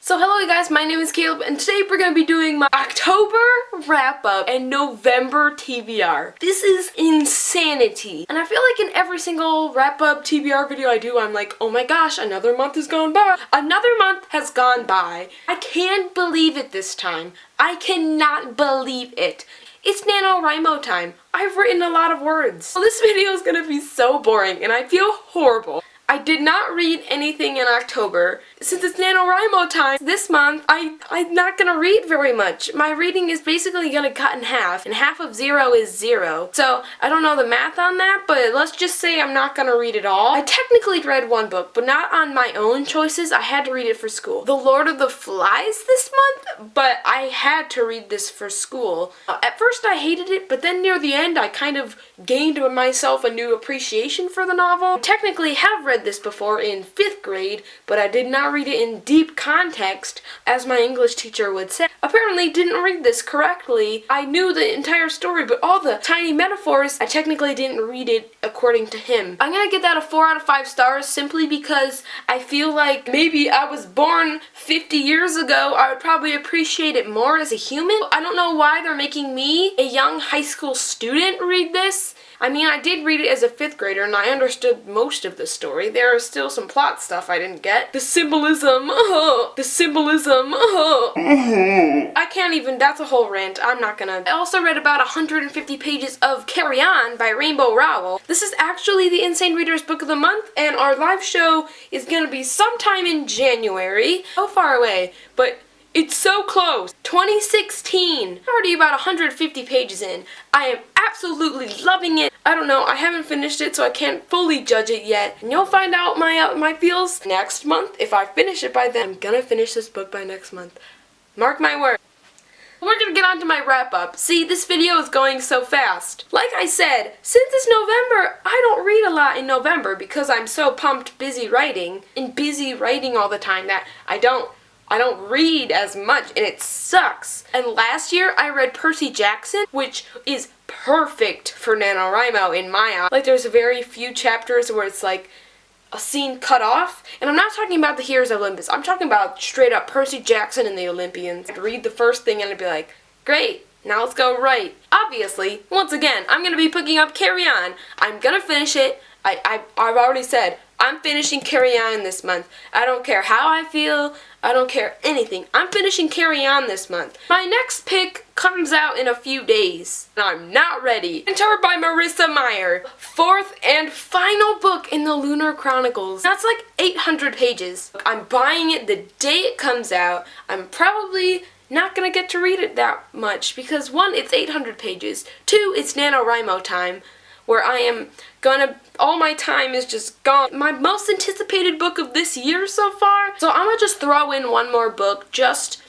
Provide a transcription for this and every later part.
So hello you guys, my name is Caleb and today we're going to be doing my October wrap-up and November TBR. This is insanity. And I feel like in every single wrap-up TBR video I do, I'm like, oh my gosh, another month has gone by. Another month has gone by. I can't believe it this time. I cannot believe it. It's NaNoWriMo time. I've written a lot of words. So this video is going to be so boring and I feel horrible. I did not read anything in October. Since it's NaNoWriMo time this month, I'm not gonna read very much. My reading is basically gonna cut in half, and half of 0 is 0. So I don't know the math on that, but let's just say I'm not gonna read it all. I technically read one book, but not on my own choices. I had to read it for school. The Lord of the Flies this month, but I had to read this for school. At first I hated it, but then near the end I kind of gained myself a new appreciation for the novel. I technically have read this before in 5th grade, but I did not read it in deep context, as my English teacher would say. Apparently didn't read this correctly. I knew the entire story, but all the tiny metaphors, I technically didn't read it according to him. I'm gonna give that a 4 out of 5 stars simply because I feel like maybe I was born 50 years ago. I would probably appreciate it more as a human. I don't know why they're making me, a young high school student, read this. I mean, I did read it as a 5th grader and I understood most of the story. There is still some plot stuff I didn't get. The symbolism, the symbolism, I can't even, that's a whole rant. I'm not gonna. I also read about 150 pages of Carry On by Rainbow Rowell. This is actually the Insane Readers Book of the Month, and our live show is gonna be sometime in January. So far away, but it's so close. 2016. Already about 150 pages in. I am absolutely loving it. I don't know, I haven't finished it, so I can't fully judge it yet. And you'll find out my feels next month. If I finish it by then, I'm gonna finish this book by next month. Mark my word. We're gonna get on to my wrap-up. See, this video is going so fast. Like I said, since it's November, I don't read a lot in November because I'm so pumped busy writing all the time that I don't read as much, and it sucks. And last year I read Percy Jackson, which is perfect for NaNoWriMo in my eye. Like, there's very few chapters where it's like a scene cut off, and I'm not talking about the Heroes of Olympus. I'm talking about straight up Percy Jackson and the Olympians. I'd read the first thing and I'd be like, great, now let's go write. Obviously, once again, I'm gonna be picking up Carry On. I'm gonna finish it. I've already said, I'm finishing Carry On this month. I don't care how I feel. I don't care anything. I'm finishing Carry On this month. My next pick comes out in a few days, and I'm not ready. Enter by Marissa Meyer. 4th and final book in the Lunar Chronicles. That's like 800 pages. I'm buying it the day it comes out. I'm probably not gonna get to read it that much because 1, it's 800 pages. 2, it's NaNoWriMo time, where I am gonna, all my time is just gone. My most anticipated book of this year so far. So I'm gonna just throw in one more book just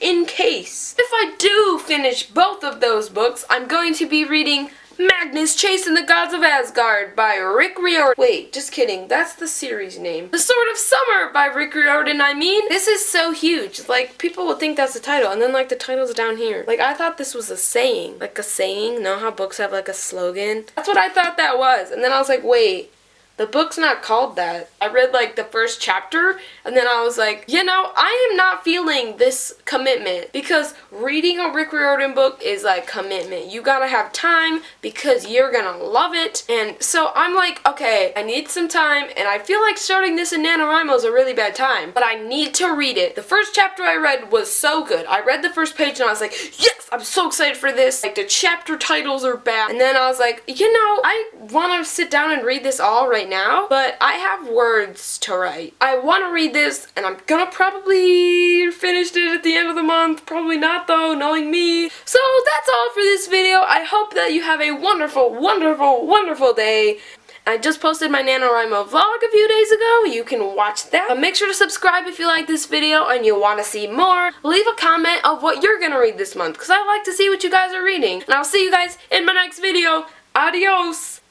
in case. If I do finish both of those books, I'm going to be reading Magnus Chasing the Gods of Asgard by Rick Riordan. Wait, just kidding. That's the series name. The Sword of Summer by Rick Riordan, I mean. This is so huge. Like, people would think that's the title, and then, like, the title's down here. Like, I thought this was a saying. Like a saying. Know how books have, like, a slogan? That's what I thought that was. And then I was like, wait. The book's not called that. I read like the first chapter and then I was like, you know, I am not feeling this commitment because reading a Rick Riordan book is like commitment. You gotta have time because you're gonna love it. And so I'm like, okay, I need some time and I feel like starting this in NaNoWriMo is a really bad time, but I need to read it. The first chapter I read was so good. I read the first page and I was like, yes, I'm so excited for this. Like the chapter titles are bad. And then I was like, you know, I want to sit down and read this all right now, but I have words to write. I want to read this and I'm gonna probably finish it at the end of the month. Probably not though, knowing me. So that's all for this video. I hope that you have a wonderful, wonderful, wonderful day. I just posted my NaNoWriMo vlog a few days ago. You can watch that. Make sure to subscribe if you like this video and you want to see more. Leave a comment of what you're gonna read this month because I like to see what you guys are reading. And I'll see you guys in my next video. Adios!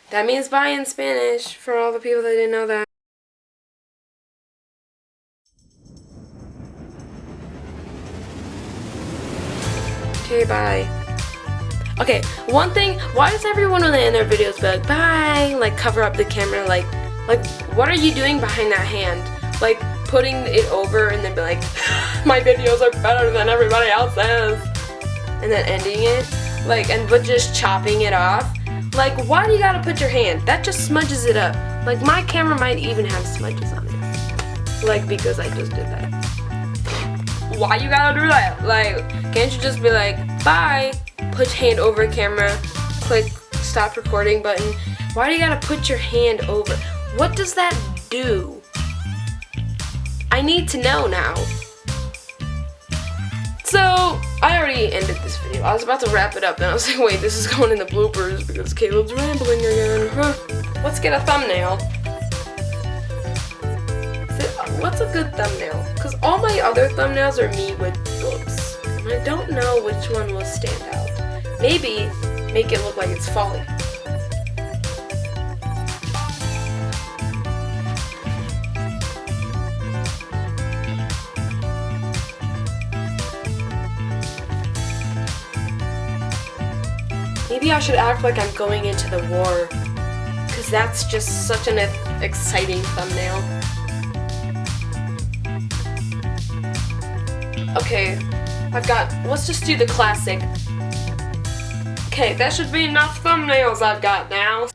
That means bye in Spanish, for all the people that didn't know that. Okay, bye. Okay, one thing, why does everyone when they end their videos be like, bye, like cover up the camera, like what are you doing behind that hand? Like, putting it over and then be like, my videos are better than everybody else's, and then ending it, like, but just chopping it off. Like, why do you gotta put your hand? That just smudges it up. Like, my camera might even have smudges on it. Like, because I just did that. Why you gotta do that? Like, can't you just be like, bye, put your hand over camera, click stop recording button. Why do you gotta put your hand over? What does that do? I need to know now. So, I already ended this video. I was about to wrap it up and I was like, wait, this is going in the bloopers because Caleb's rambling again. Huh. Let's get a thumbnail. What's a good thumbnail? Because all my other thumbnails are me with books. And I don't know which one will stand out. Maybe make it look like it's falling. Maybe I should act like I'm going into the war, because that's just such an exciting thumbnail. Okay, let's just do the classic. Okay, that should be enough thumbnails I've got now.